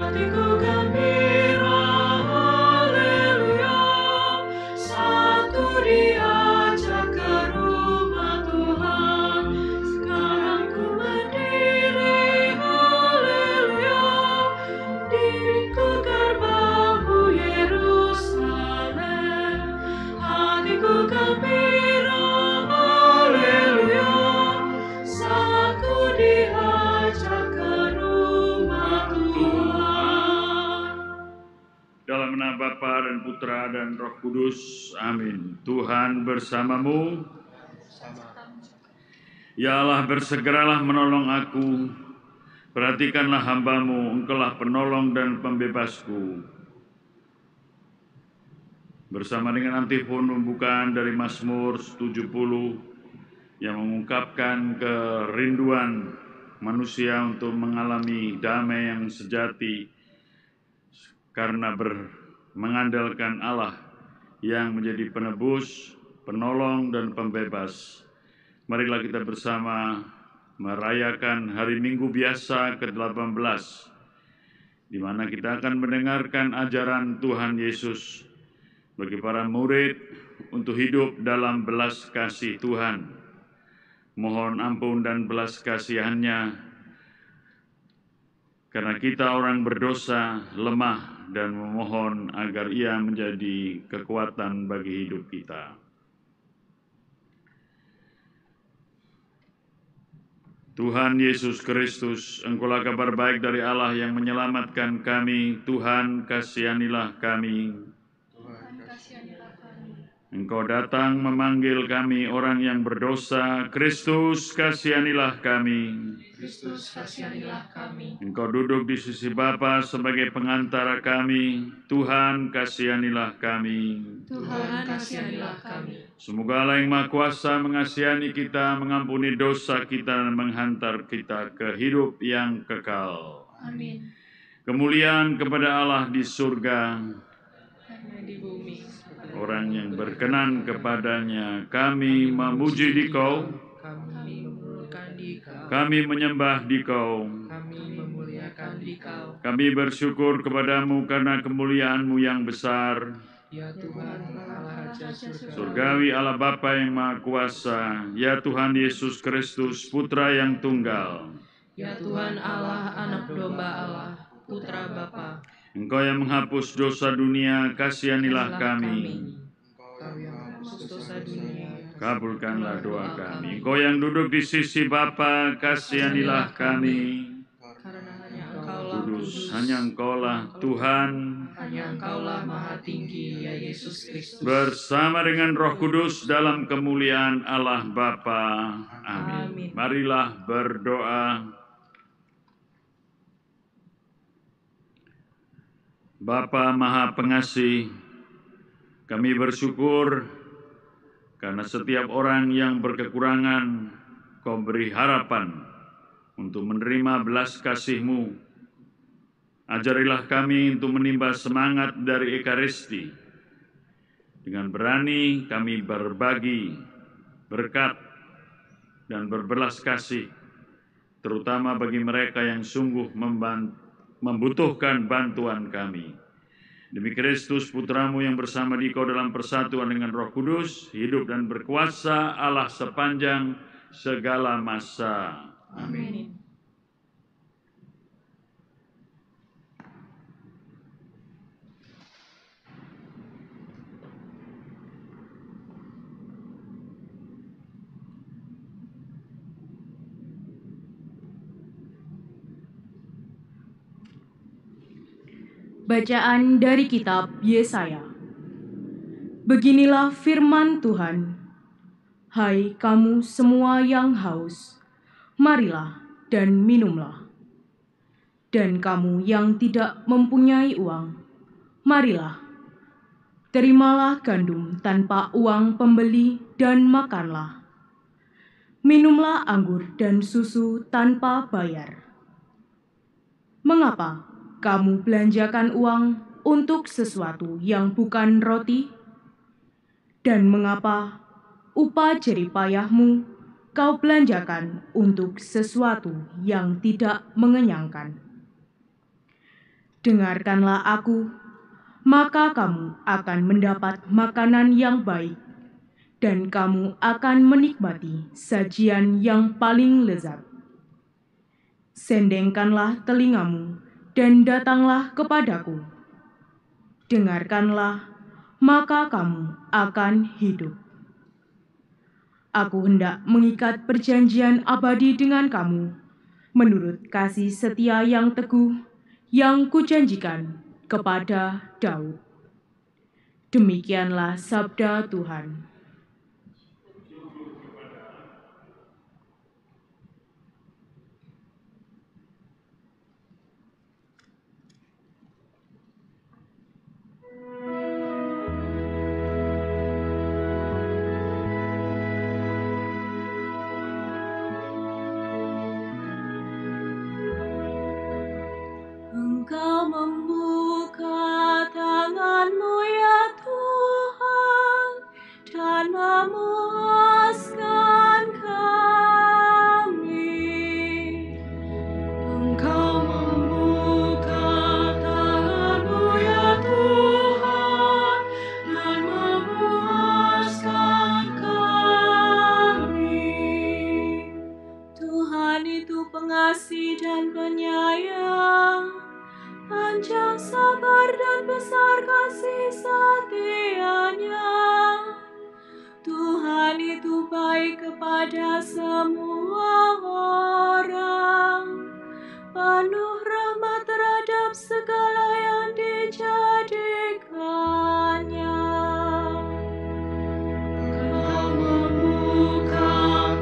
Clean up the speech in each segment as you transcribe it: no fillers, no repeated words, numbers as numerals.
Hatiku gembira, haleluya, satu diajak ke rumah Tuhan. Sekarang ku berdiri, haleluya, di pintu gerbangmu Yerusalem. Hatiku gembira, haleluya, satu diajak ke rumah Tuhan. Dalam nama Bapa dan Putra dan Roh Kudus, amin. Tuhan bersamamu. Ya Allah, bersegeralah menolong aku. Perhatikanlah hamba-Mu, Engkaulah penolong dan pembebasku. Bersama dengan antifon pembukaan dari Mazmur 70 yang mengungkapkan kerinduan manusia untuk mengalami damai yang sejati karena mengandalkan Allah yang menjadi penebus, penolong, dan pembebas. Marilah kita bersama merayakan hari Minggu biasa ke-18, di mana kita akan mendengarkan ajaran Tuhan Yesus bagi para murid untuk hidup dalam belas kasih Tuhan. Mohon ampun dan belas kasihan-Nya, karena kita orang berdosa, lemah, dan memohon agar Ia menjadi kekuatan bagi hidup kita. Tuhan Yesus Kristus, Engkaulah kabar baik dari Allah yang menyelamatkan kami. Tuhan, kasihanilah kami. Tuhan, kasihanilah kami. Engkau datang memanggil kami orang yang berdosa. Kristus, kasihanilah kami. Kristus, kasihanilah kami. Engkau duduk di sisi Bapa sebagai pengantara kami. Tuhan, kasihanilah kami. Tuhan, kasihanilah kami. Semoga Allah yang Maha Kuasa mengasihani kita, mengampuni dosa kita, dan menghantar kita ke hidup yang kekal. Amin. Kemuliaan kepada Allah di surga, Karena di bumi, orang yang berkenan kepadanya. Kami memuji Dikau, kami memuliakan Dikau. kami menyembah Dikau. Kami memuliakan Dikau. Kami bersyukur kepadamu karena kemuliaan-Mu yang besar. Ya Tuhan, Allah Raja Surgawi. Surgawi Allah Bapa yang Maha Kuasa, ya Tuhan Yesus Kristus, Putra yang tunggal. Ya Tuhan Allah, Anak Domba Allah, Putra Bapa. Engkau yang menghapus dosa dunia, kasihanilah kami. Engkau yang menghapus dosa dunia, Kabulkanlah doa kami. Engkau yang duduk di sisi Bapa, kasihanilah kami. karena hanya Engkaulah Kudus, hanya Engkaulah Tuhan, hanya Engkaulah Maha Tinggi, ya Yesus Kristus. bersama dengan Roh Kudus dalam kemuliaan Allah Bapa. Amin. Amin. Marilah berdoa. Bapa Maha Pengasih, kami bersyukur karena setiap orang yang berkekurangan, Kau beri harapan untuk menerima belas kasih-Mu. Ajarilah kami untuk menimba semangat dari Ekaristi. Dengan berani kami berbagi berkat dan berbelas kasih, terutama bagi mereka yang sungguh membutuhkan bantuan kami. Demi Kristus Putramu yang bersama Dikau dalam persatuan dengan Roh Kudus, hidup dan berkuasa Allah sepanjang segala masa. Amin. Bacaan dari kitab Yesaya. Beginilah firman Tuhan. Hai kamu semua yang haus, marilah dan minumlah. Dan kamu yang tidak mempunyai uang, marilah, terimalah gandum tanpa uang pembeli dan makanlah. Minumlah anggur dan susu tanpa bayar. Mengapa kamu belanjakan uang untuk sesuatu yang bukan roti? Dan mengapa upah jerih payahmu kau belanjakan untuk sesuatu yang tidak mengenyangkan? Dengarkanlah aku, maka kamu akan mendapat makanan yang baik, dan kamu akan menikmati sajian yang paling lezat. Sendengkanlah telingamu dan datanglah kepadaku. Dengarkanlah, maka kamu akan hidup. Aku hendak mengikat perjanjian abadi dengan kamu, menurut kasih setia yang teguh yang kujanjikan kepada Daud. Demikianlah sabda Tuhan. Engkau membuka tangan-Mu ya Tuhan, dan memuaskan kami. Engkau membuka tangan-Mu ya Tuhan, dan memuaskan kami. Tuhan itu pengasih dan penyayang, panjang sabar dan besar kasih setianya. Tuhan itu baik kepada semua orang, penuh rahmat terhadap segala yang dijadikannya. Engkau membuka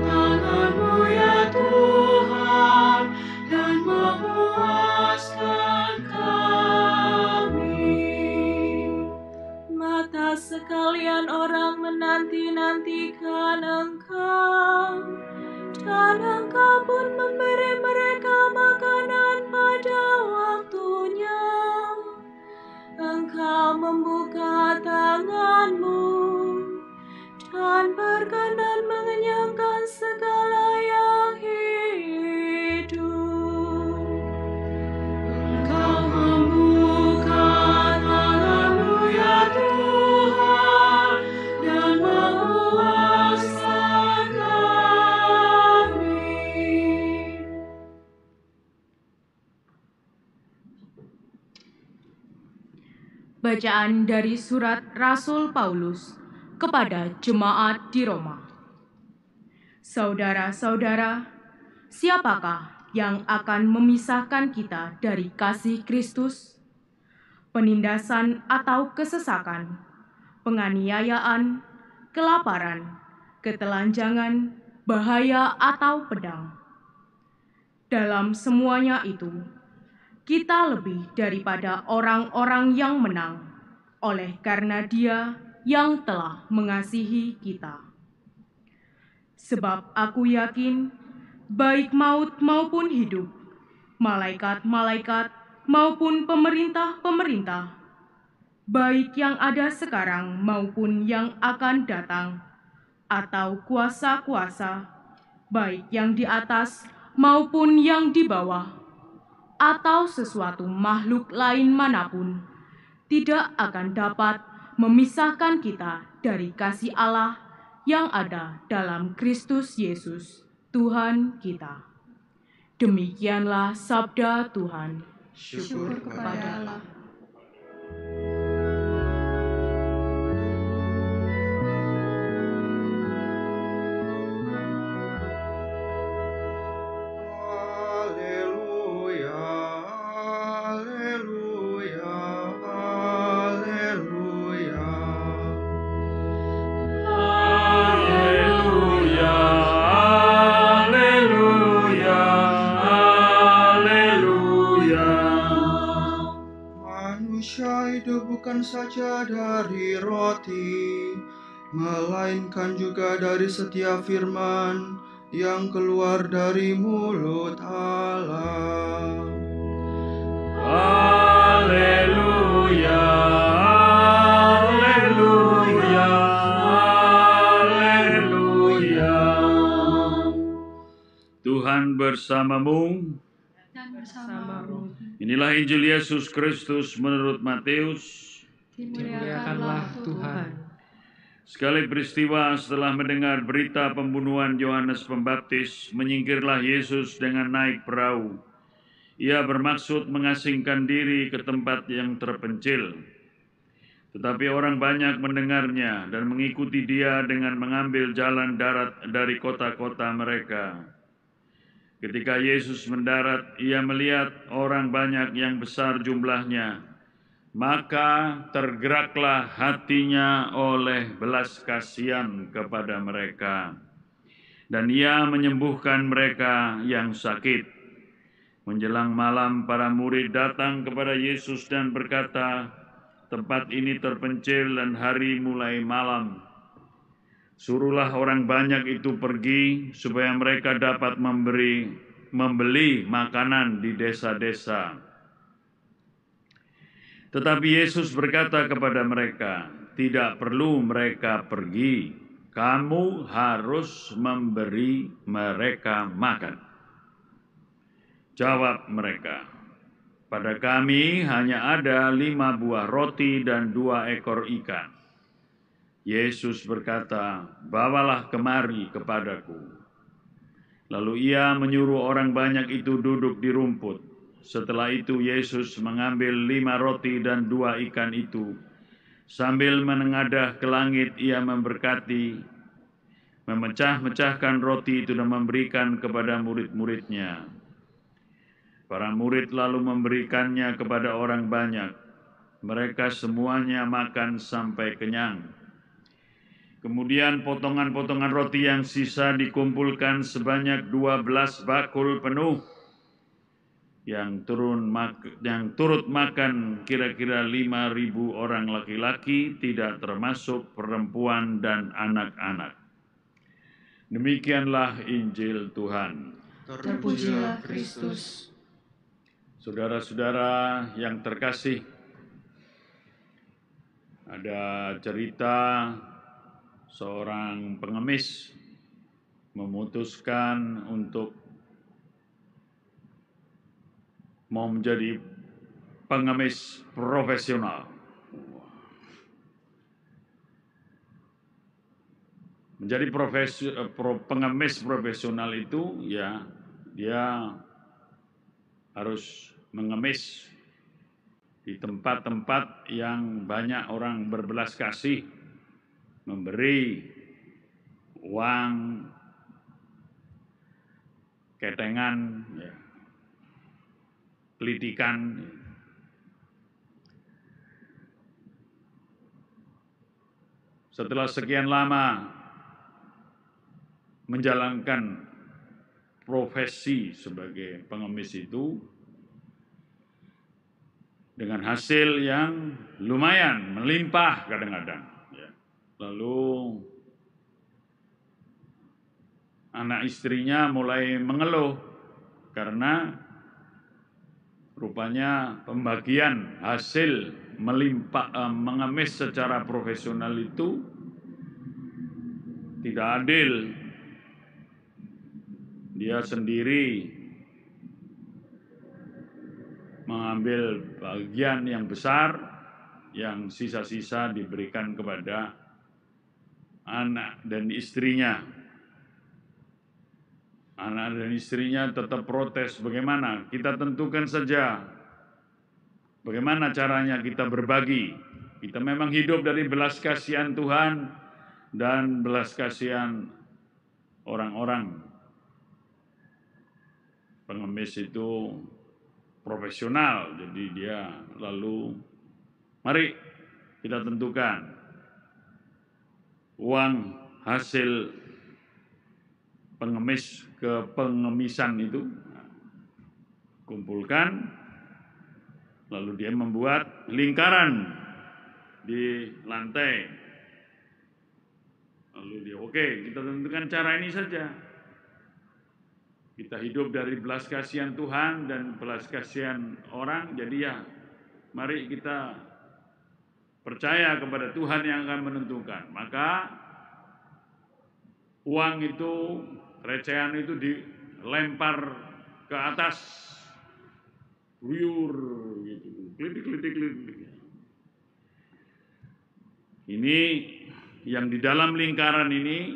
tangan-Mu ya Tuhan, dan memuaskan kami. Mata sekalian orang menanti-nantikan Engkau, dan Engkau pun memberi mereka makanan pada waktunya. Engkau membuka tangan-Mu dan berkenan mengenyangkan segala yang hidup. Engkau membuka tangan-Mu ya Tuhan, dan memuaskan kami. Bacaan dari surat Rasul Paulus kepada jemaat di Roma. Saudara-saudara, siapakah yang akan memisahkan kita dari kasih Kristus? Penindasan atau kesesakan, penganiayaan, kelaparan, ketelanjangan, bahaya atau pedang. Dalam semuanya itu, kita lebih daripada orang-orang yang menang, oleh karena Dia yang telah mengasihi kita. Sebab aku yakin, baik maut maupun hidup, malaikat-malaikat maupun pemerintah-pemerintah, baik yang ada sekarang maupun yang akan datang, atau kuasa-kuasa, baik yang di atas maupun yang di bawah, atau sesuatu makhluk lain manapun, tidak akan dapat memisahkan kita dari kasih Allah yang ada dalam Kristus Yesus, Tuhan kita. Demikianlah sabda Tuhan. Syukur kepada Allah. Bukan saja dari roti, melainkan juga dari setiap firman yang keluar dari mulut Allah. Haleluya, haleluya, haleluya. Tuhan bersamamu Dan bersamamu Inilah Injil Yesus Kristus menurut Matius. Dimuliakanlah Tuhan. Sekali peristiwa setelah mendengar berita pembunuhan Yohanes Pembaptis, menyingkirlah Yesus dengan naik perahu. Ia bermaksud mengasingkan diri ke tempat yang terpencil. Tetapi orang banyak mendengarnya dan mengikuti dia dengan mengambil jalan darat dari kota-kota mereka. Ketika Yesus mendarat, ia melihat orang banyak yang besar jumlahnya. Maka tergeraklah hatinya oleh belas kasihan kepada mereka. Dan ia menyembuhkan mereka yang sakit. Menjelang malam, para murid datang kepada Yesus dan berkata, "Tempat ini terpencil dan hari mulai malam. Suruhlah orang banyak itu pergi supaya mereka dapat membeli makanan di desa-desa." Tetapi Yesus berkata kepada mereka, "Tidak perlu mereka pergi. Kamu harus memberi mereka makan." Jawab mereka, "Pada kami hanya ada 5 buah roti dan 2 ekor ikan." Yesus berkata, "Bawalah kemari kepadaku." Lalu ia menyuruh orang banyak itu duduk di rumput. Setelah itu Yesus mengambil 5 roti dan 2 ikan itu. Sambil menengadah ke langit, ia memberkati, memecah-mecahkan roti itu dan memberikan kepada murid-muridnya. Para murid lalu memberikannya kepada orang banyak. Mereka semuanya makan sampai kenyang. Kemudian potongan-potongan roti yang sisa dikumpulkan sebanyak 12 bakul penuh, yang turut makan kira-kira 5.000 orang laki-laki, tidak termasuk perempuan dan anak-anak. Demikianlah Injil Tuhan. Terpujilah Kristus. Saudara-saudara yang terkasih, ada cerita seorang pengemis memutuskan untuk mau menjadi pengemis profesional. Menjadi pengemis profesional itu ya dia harus mengemis di tempat-tempat yang banyak orang berbelas kasih, memberi uang, ketengan, ya, pelitikan. Setelah sekian lama menjalankan profesi sebagai pengemis itu, dengan hasil yang lumayan, melimpah kadang-kadang. Ya. Lalu anak istrinya mulai mengeluh karena rupanya pembagian hasil mengemis secara profesional itu tidak adil. Dia sendiri mengambil bagian yang besar, yang sisa-sisa diberikan kepada anak dan istrinya. Anak dan istrinya tetap protes, bagaimana? Kita tentukan saja bagaimana caranya kita berbagi. Kita memang hidup dari belas kasihan Tuhan dan belas kasihan orang-orang. Pengemis itu profesional, jadi dia lalu, mari kita tentukan uang hasil pengemis ke pengemisan itu, kumpulkan, lalu dia membuat lingkaran di lantai. Lalu dia, oke, kita tentukan cara ini saja. Kita hidup dari belas kasihan Tuhan dan belas kasihan orang, jadi ya, mari kita percaya kepada Tuhan yang akan menentukan. Maka uang itu, recehan itu dilempar ke atas Ruyur gitu, klitik. Ini yang di dalam lingkaran ini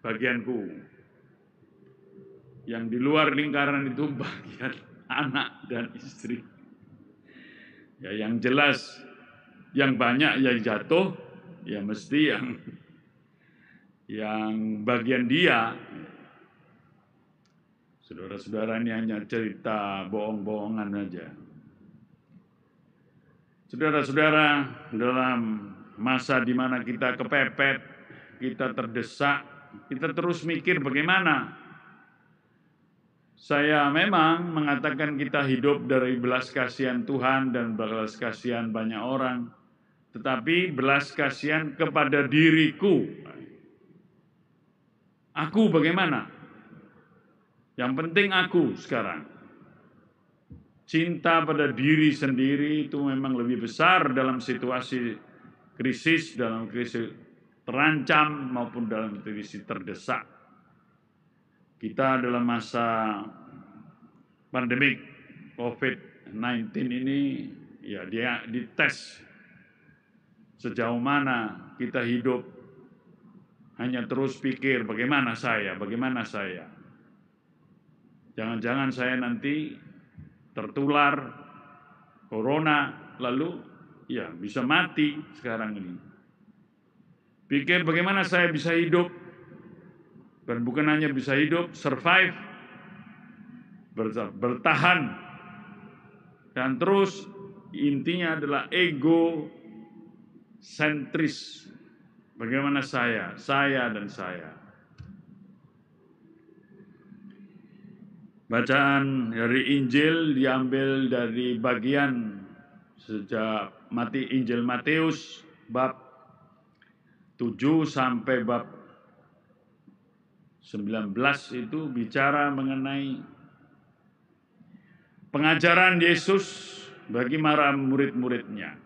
bagianku. Yang di luar lingkaran itu bagian anak dan istri. Ya yang jelas, yang banyak yang jatuh, ya mesti yang bagian dia. Saudara-saudara, ini hanya cerita bohong-bohongan aja. Saudara-saudara, dalam masa di mana kita kepepet, kita terdesak, kita terus mikir bagaimana. Saya memang mengatakan kita hidup dari belas kasihan Tuhan dan belas kasihan banyak orang, tetapi belas kasihan kepada diriku. Aku bagaimana? Yang penting aku sekarang. Cinta pada diri sendiri itu memang lebih besar dalam situasi krisis, dalam krisis terancam maupun dalam krisis terdesak. Kita dalam masa pandemik COVID-19 ini, ya dia dites sejauh mana kita hidup hanya terus pikir bagaimana saya. Jangan-jangan saya nanti tertular corona, lalu ya bisa mati sekarang ini. Pikir bagaimana saya bisa hidup, dan bukan hanya bisa hidup, survive, bertahan, dan terus intinya adalah ego sentris. Bagaimana saya dan saya. Bacaan dari Injil diambil dari bagian sejak Injil Matius bab 7 sampai bab 19 itu bicara mengenai pengajaran Yesus bagi para murid-muridnya.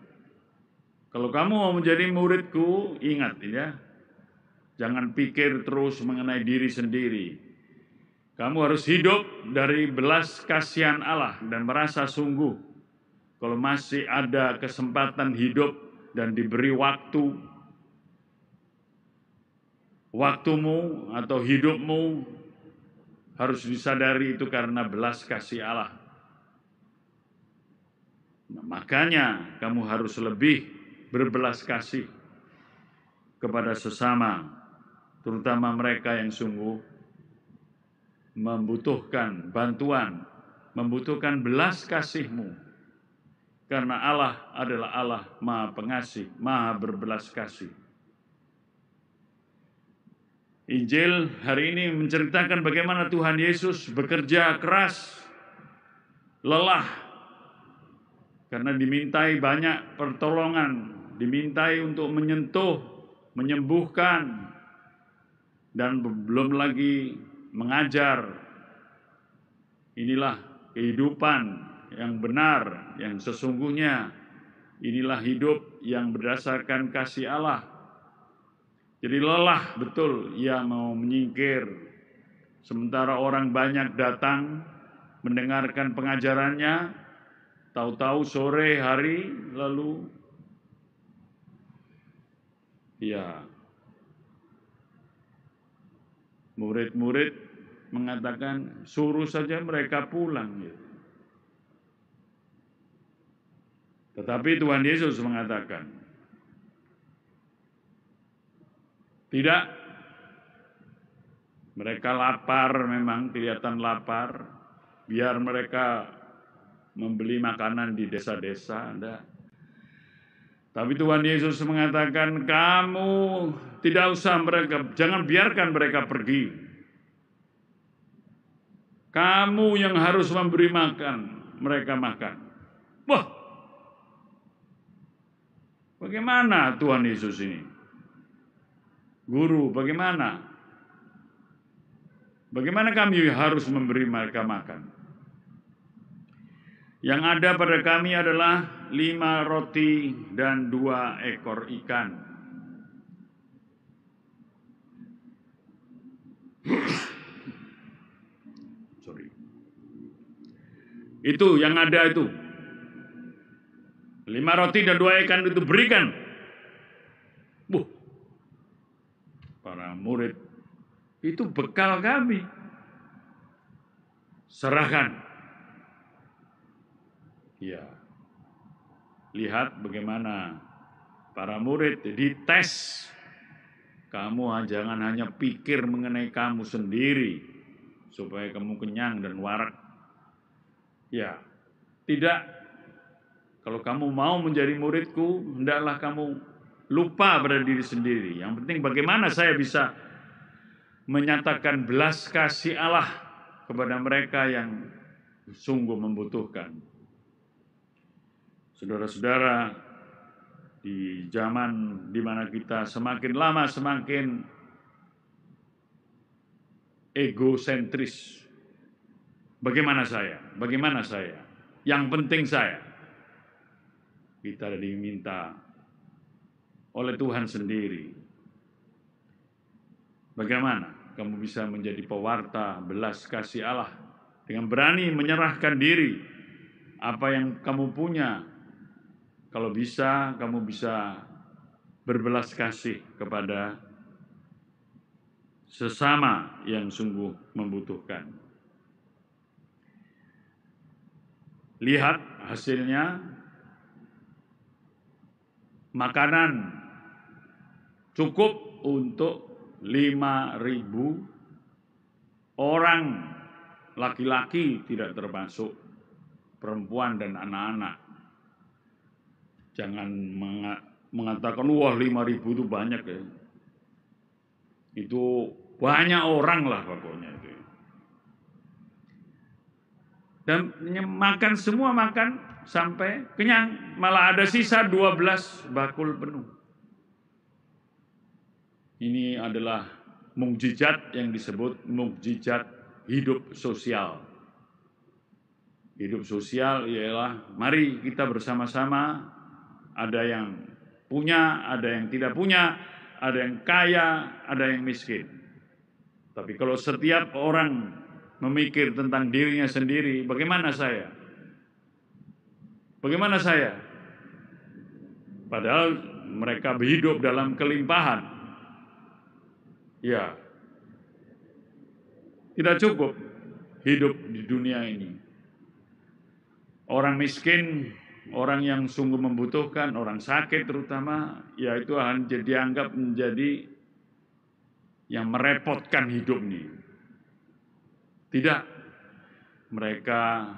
Kalau kamu mau menjadi muridku, ingat ya, jangan pikir terus mengenai diri sendiri. Kamu harus hidup dari belas kasihan Allah dan merasa sungguh kalau masih ada kesempatan hidup dan diberi waktumu atau hidupmu harus disadari itu karena belas kasih Allah. Nah, makanya kamu harus lebih berbelas kasih kepada sesama, terutama mereka yang sungguh membutuhkan bantuan, membutuhkan belas kasih-Mu. Karena Allah adalah Allah Maha Pengasih, Maha berbelas kasih. Injil hari ini menceritakan bagaimana Tuhan Yesus bekerja keras, lelah, karena dimintai banyak pertolongan, dimintai untuk menyentuh, menyembuhkan, dan belum lagi mengajar. Inilah kehidupan yang benar, yang sesungguhnya. Inilah hidup yang berdasarkan kasih Allah. Jadi lelah betul ia mau menyingkir. Sementara orang banyak datang mendengarkan pengajarannya, tahu-tahu sore hari lalu ya murid-murid mengatakan suruh saja mereka pulang. Tetapi Tuhan Yesus mengatakan, tidak, mereka lapar, memang kelihatan lapar, biar mereka membeli makanan di desa-desa. Tapi Tuhan Yesus mengatakan, kamu tidak usah jangan biarkan mereka pergi. Kamu yang harus memberi mereka makan. Wah, bagaimana Tuhan Yesus ini? Guru, bagaimana? Bagaimana kami harus memberi mereka makan? Yang ada pada kami adalah 5 roti dan 2 ekor ikan. Itu yang ada itu. 5 roti dan 2 ikan itu berikan. Para murid, itu bekal kami. Serahkan. Ya. Lihat bagaimana para murid dites. Kamu jangan hanya pikir mengenai kamu sendiri supaya kamu kenyang dan warak. Ya, tidak. Kalau kamu mau menjadi muridku, hendaklah kamu lupa pada diri sendiri. Yang penting bagaimana saya bisa menyatakan belas kasih Allah kepada mereka yang sungguh membutuhkan. Saudara-saudara, di zaman di mana kita semakin lama semakin egosentris. Bagaimana saya? Bagaimana saya? Yang penting saya. Kita diminta oleh Tuhan sendiri. Bagaimana kamu bisa menjadi pewarta belas kasih Allah dengan berani menyerahkan diri apa yang kamu punya. Kalau bisa, kamu bisa berbelas kasih kepada sesama yang sungguh membutuhkan. Lihat hasilnya, makanan cukup untuk 5.000 orang, laki-laki tidak termasuk, perempuan dan anak-anak. Jangan mengatakan, wah 5.000 itu banyak ya. Itu banyak orang lah pokoknya itu. Dan makan semua makan sampai kenyang. Malah ada sisa 12 bakul penuh. Ini adalah mukjizat yang disebut mukjizat hidup sosial. Hidup sosial ialah mari kita bersama-sama. Ada yang punya, ada yang tidak punya, ada yang kaya, ada yang miskin. Tapi kalau setiap orang memikir tentang dirinya sendiri, bagaimana saya? Bagaimana saya? Padahal mereka hidup dalam kelimpahan. Ya, tidak cukup hidup di dunia ini. Orang miskin, orang yang sungguh membutuhkan, orang sakit terutama, ya itu akan dianggap menjadi yang merepotkan hidup ini. Tidak, mereka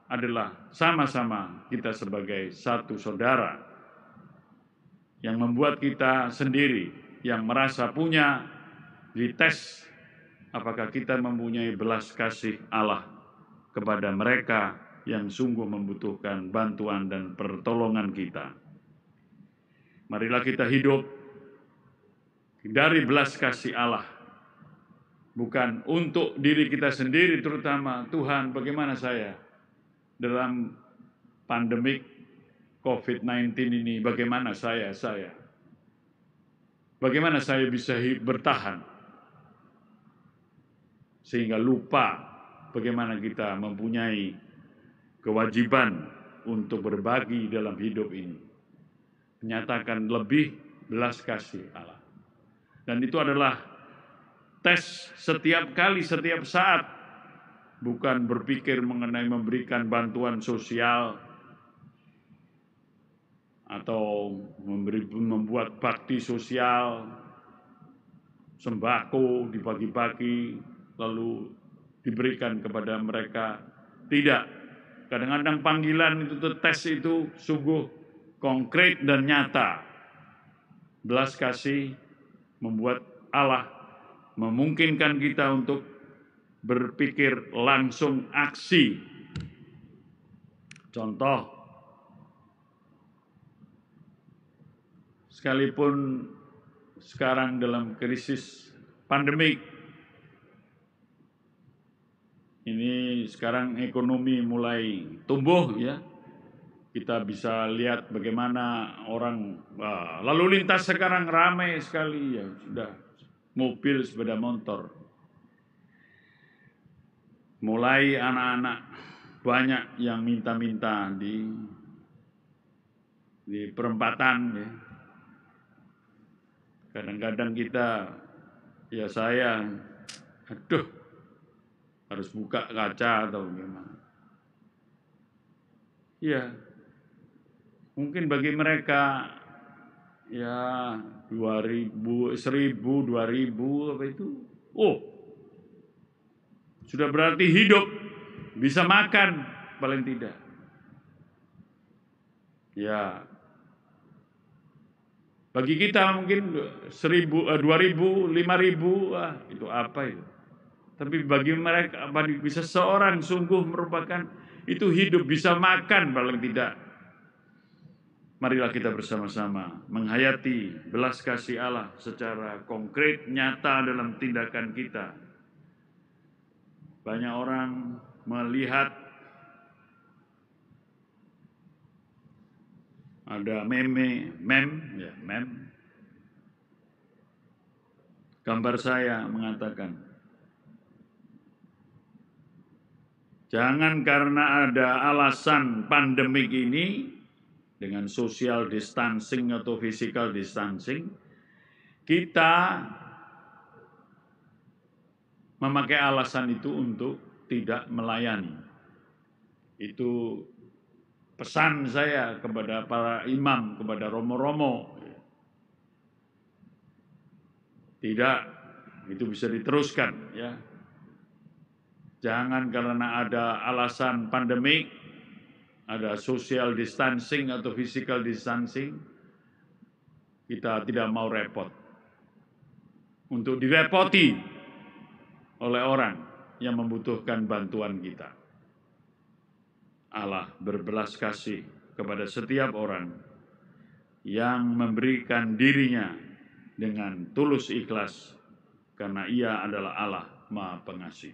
adalah sama-sama kita sebagai satu saudara yang membuat kita sendiri yang merasa punya dites apakah kita mempunyai belas kasih Allah kepada mereka yang sungguh membutuhkan bantuan dan pertolongan kita. Marilah kita hidup dari belas kasih Allah. Bukan untuk diri kita sendiri terutama. Tuhan, bagaimana saya dalam pandemik COVID-19 ini, bagaimana saya? Bagaimana saya bisa bertahan? Sehingga lupa bagaimana kita mempunyai kewajiban untuk berbagi dalam hidup ini. Menyatakan lebih belas kasih Allah. Dan itu adalah tes setiap kali, setiap saat. Bukan berpikir mengenai memberikan bantuan sosial atau membuat bakti sosial, sembako dibagi-bagi lalu diberikan kepada mereka. Tidak. Kadang-kadang panggilan itu, tes itu sungguh konkret dan nyata. Belas kasih membuat Allah memungkinkan kita untuk berpikir langsung aksi. Contoh, sekalipun sekarang dalam krisis pandemik, ini sekarang ekonomi mulai tumbuh ya. Kita bisa lihat bagaimana orang lalu lintas sekarang ramai sekali ya, sudah mobil, sepeda motor. Mulai anak-anak banyak yang minta-minta di perempatan ya. Kadang-kadang kita, ya saya, aduh, harus buka kaca atau gimana. Ya, mungkin bagi mereka ya 2.000, 1.000, 2.000 apa itu, sudah berarti hidup, bisa makan paling tidak. Ya, bagi kita mungkin 1.000, 2.000, 5.000, itu apa itu? Tapi bagi mereka, bagi seseorang sungguh merupakan itu hidup, bisa makan paling tidak. Marilah kita bersama-sama menghayati belas kasih Allah secara konkret, nyata dalam tindakan kita. Banyak orang melihat ada meme, gambar saya mengatakan, jangan karena ada alasan pandemik ini dengan social distancing atau physical distancing, kita memakai alasan itu untuk tidak melayani. Itu pesan saya kepada para imam, kepada romo-romo. Tidak, itu bisa diteruskan ya. Jangan karena ada alasan pandemik, ada social distancing atau physical distancing, kita tidak mau repot untuk direpoti oleh orang yang membutuhkan bantuan kita. Allah berbelas kasih kepada setiap orang yang memberikan dirinya dengan tulus ikhlas, karena Ia adalah Allah Maha Pengasih.